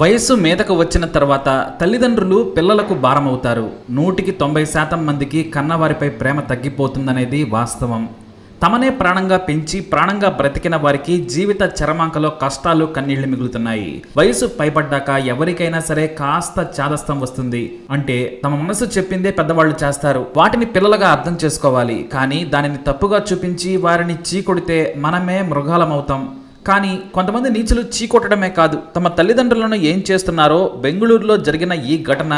వయస్సు మీదకు వచ్చిన తర్వాత తల్లిదండ్రులు పిల్లలకు భారమవుతారు. 100% మందికి కన్నవారిపై ప్రేమ తగ్గిపోతుందనేది వాస్తవం. తమనే ప్రాణంగా పెంచి ప్రాణంగా బ్రతికిన వారికి జీవిత చరమాంకలో కష్టాలు కన్నీళ్లు మిగులుతున్నాయి. వయసు పైబడ్డాక ఎవరికైనా సరే కాస్త చాదస్తం వస్తుంది. అంటే తమ మనసు చెప్పిందే పెద్దవాళ్ళు చేస్తారు. వాటిని పిల్లలుగా అర్థం చేసుకోవాలి. కానీ దానిని తప్పుగా చూపించి వారిని చీకొడితే మనమే మృగాలమవుతాం. కానీ కొంతమంది నీచులు చీకొట్టడమే కాదు, తమ తల్లిదండ్రులను ఏం చేస్తున్నారో బెంగళూరులో జరిగిన ఈ ఘటన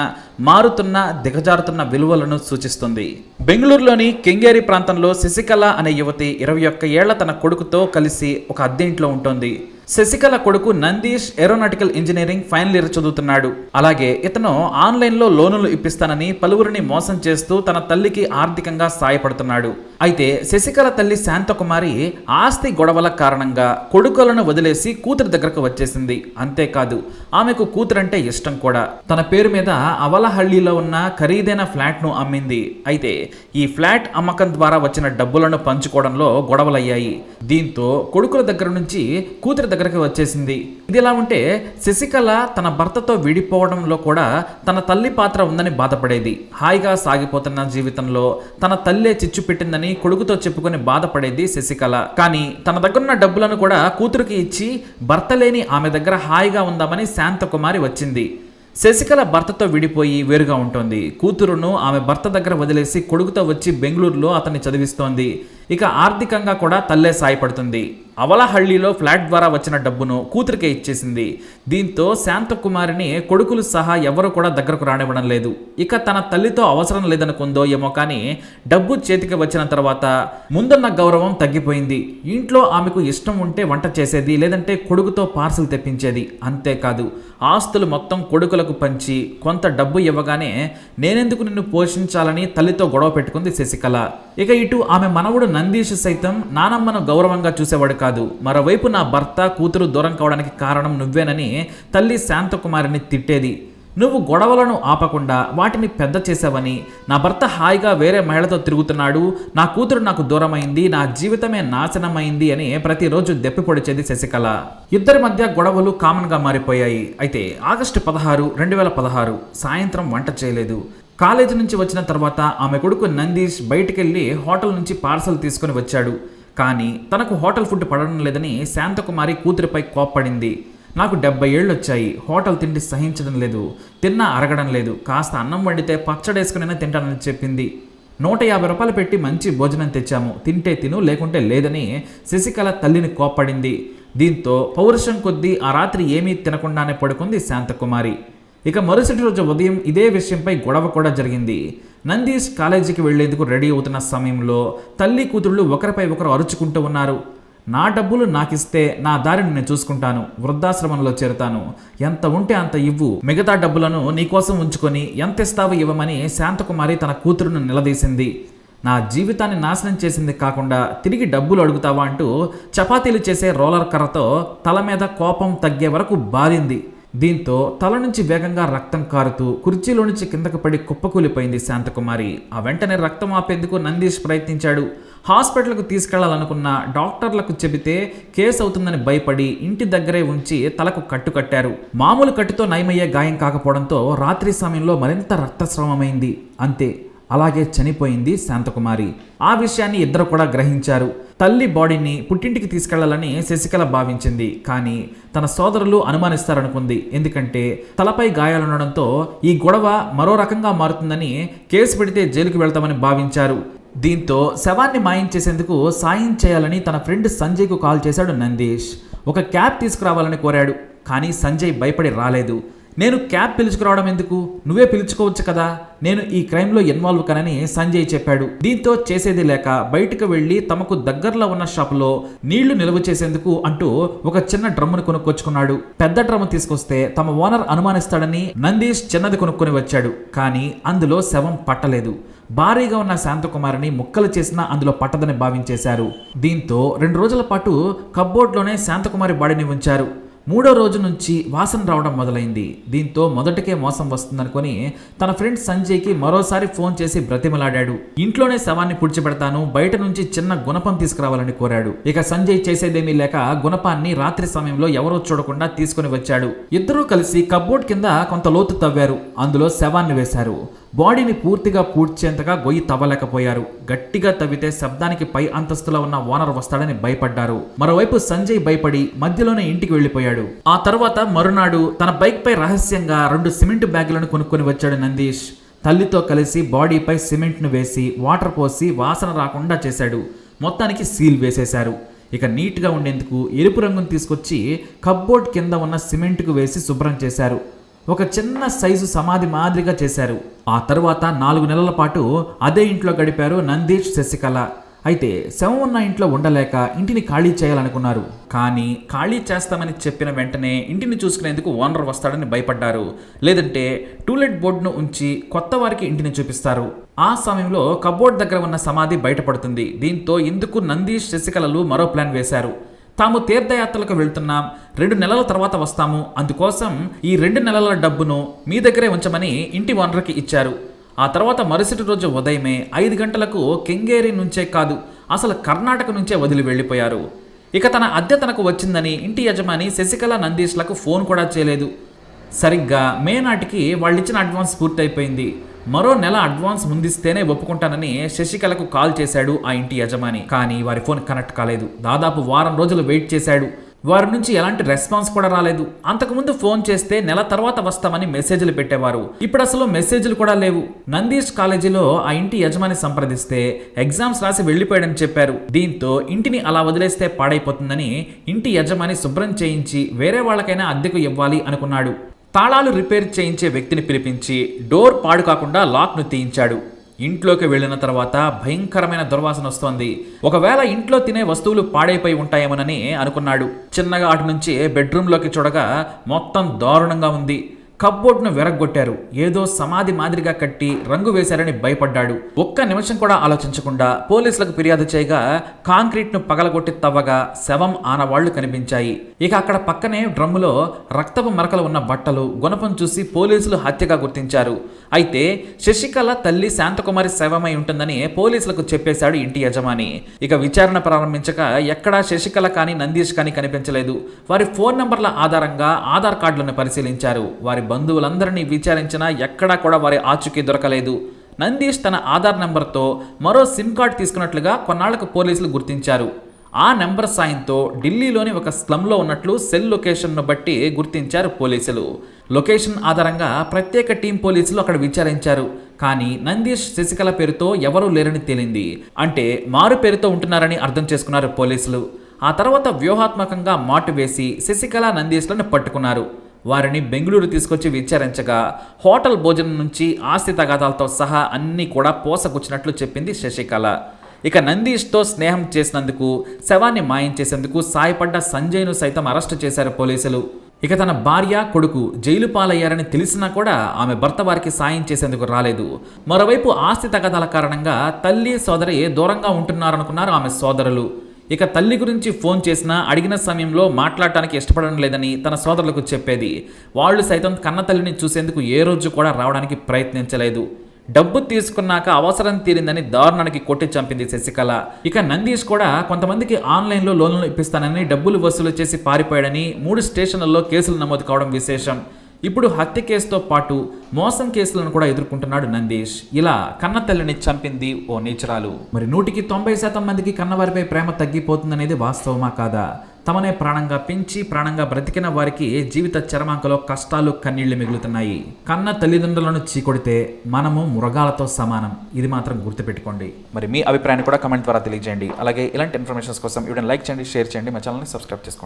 మారుతున్న దిగజారుతున్న విలువలను సూచిస్తుంది. బెంగళూరులోని కెంగేరి ప్రాంతంలో శశికళ అనే యువతి 21 ఏళ్ల తన కొడుకుతో కలిసి ఒక అద్దె ఇంట్లో ఉంటుంది. శశికళ కొడుకు Nandish aeronautical engineering final year చదువుతున్నాడు. అలాగే ఇతను ఆన్లైన్లో లోనులు ఇప్పిస్తానని పలువురిని మోసం చేస్తూ తన తల్లికి ఆర్థికంగా సాయపడుతున్నాడు. అయితే శశికళ తల్లి శాంతకుమారి ఆస్తి గొడవల కారణంగా కొడుకులను వదిలేసి కూతురు దగ్గరకు వచ్చేసింది. అంతేకాదు ఆమెకు కూతురంటే ఇష్టం కూడా. తన పేరు మీద అవలహಳ್ಳಿలో ఉన్న ఖరీదైన ఫ్లాట్ను అమ్మింది. అయితే ఈ ఫ్లాట్ అమ్మకం ద్వారా వచ్చిన డబ్బులను పంచుకోవడంలో గొడవలయ్యాయి. దీంతో కొడుకుల దగ్గర నుంచి కూతురు దగ్గరకు వచ్చేసింది. ఇది ఎలా ఉంటే శశికళ తన భర్తతో విడిపోవడంలో కూడా తన తల్లి పాత్ర ఉందని బాధపడేది. హాయిగా సాగిపోతున్న జీవితంలో తన తల్లే చిచ్చు పెట్టిందని కొడుకుతో చెప్పుకొని బాధపడేది శశికళ. కానీ తన దగ్గరున్న డబ్బులను కూడా కూతురికి ఇచ్చి భర్త లేని ఆమె దగ్గర హాయిగా ఉందామని శాంతకుమారి వచ్చింది. శశికళ భర్తతో విడిపోయి వేరుగా ఉంటుంది. కూతురును ఆమె భర్త దగ్గర వదిలేసి కొడుకుతో వచ్చి బెంగళూరులో అతన్ని చదివిస్తోంది. ఇక ఆర్థికంగా కూడా తల్లే సాయపడుతుంది. అవలహಳ್ಳಿలో ఫ్లాట్ ద్వారా వచ్చిన డబ్బును కూతురికే ఇచ్చేసింది. దీంతో శాంతకుమారిని కొడుకులు సహా ఎవరు కూడా దగ్గరకు రానివ్వడం లేదు. ఇక తన తల్లితో అవసరం లేదనుకుందో ఏమో కానీ డబ్బు చేతికి వచ్చిన తర్వాత ముందున్న గౌరవం తగ్గిపోయింది. ఇంట్లో ఆమెకు ఇష్టం ఉంటే వంట చేసేది, లేదంటే కొడుకుతో పార్సిల్ తెప్పించేది. అంతేకాదు ఆస్తులు మొత్తం కొడుకులకు పంచి కొంత డబ్బు ఇవ్వగానే నేనెందుకు నిన్ను పోషించాలని తల్లితో గొడవ పెట్టుకుంది శశికళ. ఇక ఇటు ఆమె మనవుడు నందీష్ సైతం నానమ్మను గౌరవంగా చూసేవాడు కాదు. మరోవైపు నా భర్త కూతురు దూరం కావడానికి కారణం నువ్వేనని తల్లి శాంతకుమారిని తిట్టేది. నువ్వు గొడవలను ఆపకుండా వాటిని పెద్ద చేసావని, నా భర్త హాయిగా వేరే మహిళతో తిరుగుతున్నాడు, నా కూతురు నాకు దూరమైంది, నా జీవితమే నాశనమైంది అని ప్రతిరోజు దెప్పి పొడిచేది శశికళ. ఇద్దరి మధ్య గొడవలు కామన్గా మారిపోయాయి. అయితే ఆగస్టు 16, 2016 సాయంత్రం వంట చేయలేదు. కాలేజీ నుంచి వచ్చిన తర్వాత ఆమె కొడుకు నందీష్ బయటికెళ్ళి హోటల్ నుంచి పార్సల్ తీసుకుని వచ్చాడు. కానీ తనకు హోటల్ ఫుడ్ పడడం లేదని శాంతకుమారి కూతురిపై కోప్పడింది. నాకు 70 ఏళ్ళు వచ్చాయి, హోటల్ తిండి సహించడం లేదు, తిన్నా అరగడం లేదు, కాస్త అన్నం వండితే పచ్చడేసుకునైనా తింటానని చెప్పింది. 150 రూపాయలు పెట్టి మంచి భోజనం తెచ్చాము, తింటే తిను లేకుంటే లేదని శశికళ తల్లిని కోప్పడింది. దీంతో పౌరుషం కొద్దీ ఆ రాత్రి ఏమీ తినకుండానే పడుకుంది శాంతకుమారి. ఇక మరుసటి రోజు ఉదయం ఇదే విషయంపై గొడవ కూడా జరిగింది. నందీష్ కాలేజీకి వెళ్లేందుకు రెడీ అవుతున్న సమయంలో తల్లి కూతుళ్ళు ఒకరిపై ఒకరు అరుచుకుంటూ ఉన్నారు. నా డబ్బులు నాకిస్తే నా దారిని నేను చూసుకుంటాను, వృద్ధాశ్రమంలో చేరుతాను, ఎంత ఉంటే అంత ఇవ్వు, మిగతా డబ్బులను నీకోసం ఉంచుకొని ఎంత ఇస్తావో ఇవ్వమని శాంతకుమారి తన కూతురును నిలదీసింది. నా జీవితాన్ని నాశనం చేసింది కాకుండా తిరిగి డబ్బులు అడుగుతావా అంటూ చపాతీలు చేసే రోలర్ కర్రతో తల మీద కోపం తగ్గే వరకు బాధింది. దీంతో తల నుంచి వేగంగా రక్తం కారుతూ కుర్చీలో నుంచి కిందకు పడి కుప్పకూలిపోయింది శాంతకుమారి. ఆ వెంటనే రక్తం ఆపేందుకు నందీష్ ప్రయత్నించాడు. హాస్పిటల్కు తీసుకెళ్లాలనుకున్న డాక్టర్లకు చెబితే కేసు అవుతుందని భయపడి ఇంటి దగ్గరే ఉంచి తలకు కట్టు కట్టారు. మామూలు కట్టుతో నయమయ్యే గాయం కాకపోవడంతో రాత్రి సమయంలో మరింత రక్తస్రావమైంది. అంతే, అలాగే చనిపోయింది శాంతకుమారి. ఆ విషయాన్ని ఇద్దరు కూడా గ్రహించారు. తల్లి బాడీని పుట్టింటికి తీసుకెళ్లాలని శశికళ భావించింది. కానీ తన సోదరులు అనుమానిస్తారనుకుంది. ఎందుకంటే తలపై గాయాలుండడంతో ఈ గొడవ మరో రకంగా మారుతుందని, కేసు పెడితే జైలుకు వెళ్తామని భావించారు. దీంతో శవాన్ని మాయం చేసేందుకు సాయం చేయాలని తన ఫ్రెండ్ సంజయ్కు కాల్ చేశాడు నందీష్. ఒక క్యాబ్ తీసుకురావాలని కోరాడు. కానీ సంజయ్ భయపడి రాలేదు. నేను క్యాబ్ పిలుచుకురావడం ఎందుకు, నువ్వే పిలుచుకోవచ్చు కదా, నేను ఈ క్రైమ్లో ఇన్వాల్వ్ కానని సంజయ్ చెప్పాడు. దీంతో చేసేది లేక బయటకు వెళ్లి తమకు దగ్గరలో ఉన్న షాపులో నీళ్లు నిల్వ చేసేందుకు అంటూ ఒక చిన్న డ్రమ్మును కొనుక్కొచ్చుకున్నాడు. పెద్ద డ్రమ్ము తీసుకొస్తే తమ ఓనర్ అనుమానిస్తాడని నందీష్ చిన్నది కొనుక్కొని వచ్చాడు. కానీ అందులో శవం పట్టలేదు. భారీగా ఉన్న శాంతకుమారిని ముక్కలు చేసినా అందులో పట్టదని భావించేశారు. దీంతో 2 రోజుల పాటు కబ్బోర్డ్లోనే శాంతకుమారి బాడీని ఉంచారు. మూడో రోజు నుంచి వాసన రావడం మొదలైంది. దీంతో మొదటికే మోసం వస్తుందనుకొని తన ఫ్రెండ్ సంజయ్కి మరోసారి ఫోన్ చేసి బ్రతిమలాడాడు. ఇంట్లోనే శవాన్ని పుడిచిపెడతాను, బయట నుంచి చిన్న గుణపం తీసుకురావాలని కోరాడు. ఇక సంజయ్ చేసేదేమీ లేక గుణపాన్ని రాత్రి సమయంలో ఎవరో చూడకుండా తీసుకుని వచ్చాడు. ఇద్దరూ కలిసి కబ్బోర్డ్ కింద కొంత లోతు తవ్వారు. అందులో శవాన్ని వేశారు. బాడీని పూర్తిగా పూడ్చేంతగా గొయ్యి తవ్వలేకపోయారు. గట్టిగా తవ్వితే శబ్దానికి పై అంతస్తులో ఉన్న ఓనర్ వస్తాడని భయపడ్డారు. మరోవైపు సంజయ్ భయపడి మధ్యలోనే ఇంటికి వెళ్లిపోయాడు. ఆ తర్వాత మరునాడు తన బైక్ పై రహస్యంగా 2 సిమెంట్ బ్యాగులను కొనుక్కొని వచ్చాడు నందీష్. తల్లితో కలిసి బాడీపై సిమెంట్ను వేసి వాటర్ పోసి వాసన రాకుండా చేశాడు. మొత్తానికి సీల్ వేసేశారు. ఇక నీట్గా ఉండేందుకు ఎరుపు రంగును తీసుకొచ్చి కబ్బోర్డ్ కింద ఉన్న సిమెంట్కు వేసి శుభ్రం చేశారు. ఒక చిన్న సైజు సమాధి మాదిరిగా చేశారు. ఆ తర్వాత 4 నెలల పాటు అదే ఇంట్లో గడిపారు నందీష్, శశికళ. అయితే శవం ఉన్న ఇంట్లో ఉండలేక ఇంటిని ఖాళీ చేయాలనుకున్నారు. కానీ ఖాళీ చేస్తామని చెప్పిన వెంటనే ఇంటిని చూసుకునేందుకు ఓనర్ వస్తాడని భయపడ్డారు. లేదంటే టూలెట్ బోర్డును ఉంచి కొత్త వారికి ఇంటిని చూపిస్తారు. ఆ సమయంలో కబోర్డ్ దగ్గర ఉన్న సమాధి బయటపడుతుంది. దీంతో ఇందుకు నందీష్, శశికళలు మరో ప్లాన్ వేశారు. తాము తీర్థయాత్రలకు వెళ్తున్నాం, 2 నెలల తర్వాత వస్తాము, అందుకోసం ఈ 2 నెలల డబ్బును మీ దగ్గరే ఉంచమని ఇంటి ఓనర్కి ఇచ్చారు. ఆ తర్వాత మరుసటి రోజు ఉదయమే 5 గంటలకు కెంగేరి నుంచే కాదు, అసలు కర్ణాటక నుంచే వదిలి వెళ్ళిపోయారు. ఇక తన అద్దె తనకు వచ్చిందని ఇంటి యజమాని శశికళ, నందీష్లకు ఫోన్ కూడా చేయలేదు. సరిగ్గా మే నాటికి వాళ్ళిచ్చిన అడ్వాన్స్ పూర్తయిపోయింది. మరో నెల అడ్వాన్స్ ముందిస్తేనే ఒప్పుకుంటానని శశికళకు కాల్ చేశాడు ఆ ఇంటి యజమాని. కానీ వారి ఫోన్ కనెక్ట్ కాలేదు. దాదాపు వారం రోజులు వెయిట్ చేశాడు. వారి నుంచి ఎలాంటి రెస్పాన్స్ కూడా రాలేదు. అంతకుముందు ఫోన్ చేస్తే నెల తర్వాత వస్తామని మెసేజ్లు పెట్టేవారు. ఇప్పుడు అసలు మెసేజ్లు కూడా లేవు. నందీష్ కాలేజీలో ఆ ఇంటి యజమాని సంప్రదిస్తే ఎగ్జామ్స్ రాసి వెళ్లిపోయాడని చెప్పారు. దీంతో ఇంటిని అలా వదిలేస్తే పాడైపోతుందని ఇంటి యజమాని శుభ్రం చేయించి వేరే వాళ్ళకైనా అద్దెకు ఇవ్వాలి అనుకున్నాడు. తాళాలు రిపేర్ చేయించే వ్యక్తిని పిలిపించి డోర్ పాడు కాకుండా లాక్ను తీయించాడు. ఇంట్లోకి వెళ్ళిన తర్వాత భయంకరమైన దుర్వాసన వస్తోంది. ఒకవేళ ఇంట్లో తినే వస్తువులు పాడైపోయి ఉంటాయేమోనని అనుకున్నాడు. చిన్నగా అటు నుంచి బెడ్రూమ్లోకి చూడగా మొత్తం దారుణంగా ఉంది. కబ్బోర్డ్ను వెరగొట్టారు. ఏదో సమాధి మాదిరిగా కట్టి రంగు వేశారని భయపడ్డాడు. ఒక్క నిమిషం కూడా ఆలోచించకుండా పోలీసులకు ఫిర్యాదు చేయగా కాంక్రీట్ను పగలగొట్టి తవ్వగా శవం ఆనవాళ్లు కనిపించాయి. ఇక అక్కడ పక్కనే డ్రమ్ములో రక్తపు మరకలు ఉన్న బట్టలు, గుణపం చూసి పోలీసులు హత్యగా గుర్తించారు. అయితే శశికళ తల్లి శాంతకుమారి శవమై ఉంటుందని పోలీసులకు చెప్పేశాడు ఇంటి యజమాని. ఇక విచారణ ప్రారంభించగా ఎక్కడా శశికళ కానీ నందీష్ కానీ కనిపించలేదు. వారి ఫోన్ నంబర్ల ఆధారంగా ఆధార్ కార్డులను పరిశీలించారు. వారి బంధువులందరినీ విచారించినా ఎక్కడా కూడా వారి ఆచూకీ దొరకలేదు. నందీష్ తన ఆధార్ నెంబర్తో మరో సిమ్ కార్డ్ తీసుకున్నట్లుగా కొన్నాళ్లకు పోలీసులు గుర్తించారు. ఆ నెంబర్ సాయంతో ఢిల్లీలోని ఒక స్లమ్లో ఉన్నట్లు సెల్ లొకేషన్ను బట్టి గుర్తించారు పోలీసులు. లొకేషన్ ఆధారంగా ప్రత్యేక టీం పోలీసులు అక్కడ విచారించారు. కానీ నందీష్, శశికళ పేరుతో ఎవరూ లేరని తేలింది. అంటే మారు పేరుతో ఉంటున్నారని అర్థం చేసుకున్నారు పోలీసులు. ఆ తర్వాత వ్యూహాత్మకంగా మాటు వేసి శశికళ, నందీష్లను పట్టుకున్నారు. వారిని బెంగళూరు తీసుకొచ్చి విచారించగా హోటల్ భోజనం నుంచి ఆస్తి తగాదాలతో సహా అన్నీ కూడా పోసగుచ్చినట్లు చెప్పింది శశికళ. ఇక నందీష్తో స్నేహం చేసినందుకు, శవాన్ని మాయం చేసేందుకు సాయపడ్డ సంజయ్ను సైతం అరెస్టు చేశారు పోలీసులు. ఇక తన భార్య, కొడుకు జైలు పాలయ్యారని తెలిసినా కూడా ఆమె భర్త వారికి సాయం చేసేందుకు రాలేదు. మరోవైపు ఆస్తి తగాదాల కారణంగా తల్లి, సోదరి దూరంగా ఉంటున్నారనుకున్నారు ఆమె సోదరులు. ఇక తల్లి గురించి ఫోన్ చేసినా అడిగిన సమయంలో మాట్లాడటానికి ఇష్టపడడం లేదని తన సోదరులకు చెప్పేది. వాళ్ళు సైతం కన్న తల్లిని చూసేందుకు ఏ రోజు కూడా రావడానికి ప్రయత్నించలేదు. డబ్బు తీసుకున్నాక అవసరం తీరిందని దారుణానికి కొట్టి చంపింది శశికళ. ఇక నందీష్ కూడా కొంతమందికి ఆన్లైన్లో లోన్లు ఇప్పిస్తానని డబ్బులు వసూలు చేసి పారిపోయాడని 3 స్టేషన్లలో కేసులు నమోదు కావడం విశేషం. ఇప్పుడు హత్య కేసుతో పాటు మోసం కేసులను కూడా ఎదుర్కొంటున్నాడు నందీష్. ఇలా కన్న తల్లిని చంపింది ఓ నీచురాలు. మరి 190% మందికి కన్నవారిపై ప్రేమ తగ్గిపోతుందనేది వాస్తవమా కాదా? తమనే ప్రాణంగా పెంచి ప్రాణంగా బ్రతికిన వారికి జీవిత చరమాంకలో కష్టాలు, కన్నీళ్లు మిగులుతున్నాయి. కన్న తల్లిదండ్రులను చీకొడితే మనము మృగాలతో సమానం. ఇది మాత్రం గుర్తుపెట్టుకోండి. మరి మీ అభిప్రాయాన్ని కూడా కమెంట్ ద్వారా తెలియజేయండి. అలాగే ఇలాంటి ఇన్ఫర్మేషన్స్ కోసం వీడియోని లైక్ చేయండి, షేర్ చేయండి, మా ఛానల్ని సబ్స్క్రైబ్ చేసుకోండి.